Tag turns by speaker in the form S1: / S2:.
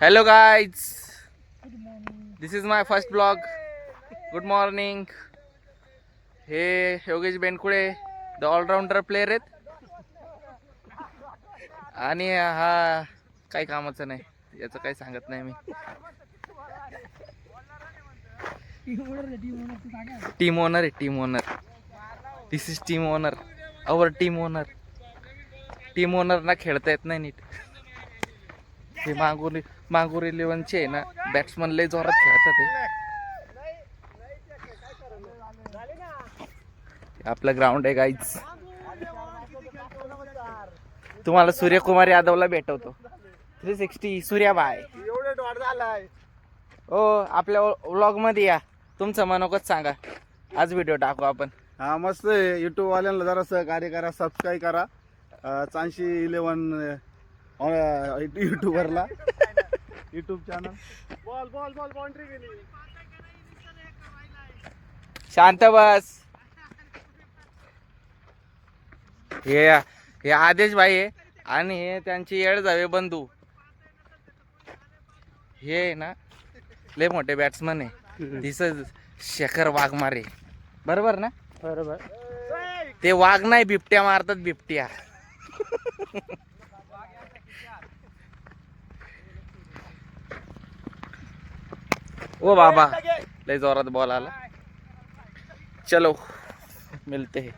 S1: Hello guys, this is my first vlog. Good morning. हे Yogesh बेनकुळे the all-rounder player आहेत आणि हा काही कामाचं नाही, याचं काही सांगत नाही मी. टीम ओनर आहे, team owner. This is team owner, our team owner. Team ओनरना खेळता येत नाही नीट. हे मागूर 11चे आहे ना, बॅट्समन लय जोरात खेळतात. हे आपलं ग्राउंड आहे गाईज. तुम्हाला सूर्यकुमार यादवला भेटवतो. 360 सूर्याबाय. हो, आपल्या व्लॉग मध्ये या, तुमचं मनोगत सांगा. आज व्हिडिओ टाकू आपण.
S2: हा मस्त आहे. युट्यूब वाल्यांना जरा सहकार्य करा, सबस्क्राईब करा. 411 युट्यूबरला युट्यूब चॅनल. बॉल बाउंड्री गेली.
S1: शांत बस. हे आदेश भाई आहे आणि हे त्यांची येळजावे बंधू. हे ना लय मोठे बॅट्समन आहे. दिस शेखर वाघमारे, बरोबर ना?
S2: बरोबर.
S1: ते वाघ नाही, बिबट्या मारतात, बिबट्या. ओ बाबा, लय जोरात बॉल आला. चलो मिलते हैं.